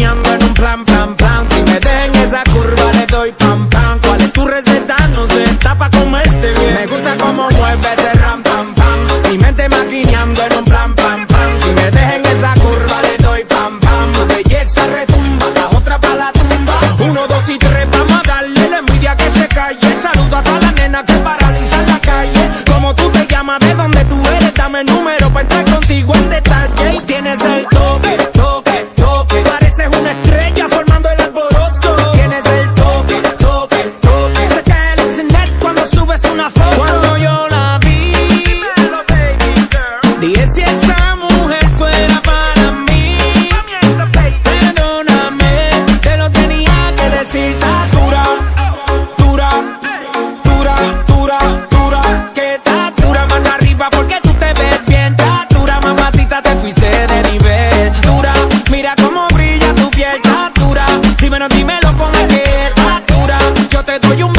maquineando en un plan, plan, plan. Si me dejen esa curva le doy pam, pam. ¿Cuál es tu receta? No sé, está pa' comerte bien. Me gusta cómo mueve ese ram, pam, pam. Mi mente maquineando en un plan, pam, pam. Si me dejen esa curva le doy pam, pam. Tu belleza retumba, la otra pa' la tumba. 1, 2 y 3, vamos a darle la envidia que se calle. Saludo a todas las nenas que paralizan la calle. Como tú te llamas, de dónde tú eres, dame el número pa' entrar contigo en detalle. Y tienes el toque, toque, toque. Pareces una estrella formando el alboroto. Tienes el toque, toque, toque. Se cae el internet cuando subes una foto. Cuando yo la vi, dije si esa mujer fuera para mí. Perdóname, te lo tenía que decir. Está dura, dura, dura, dura, dura. Que está dura, mano arriba porque tú te ves bien. Está dura, mamacita, te fuiste de nivel. Dura, mira cómo brilla tu piel. Está dura, dímelo con el que está dura. Yo te doy un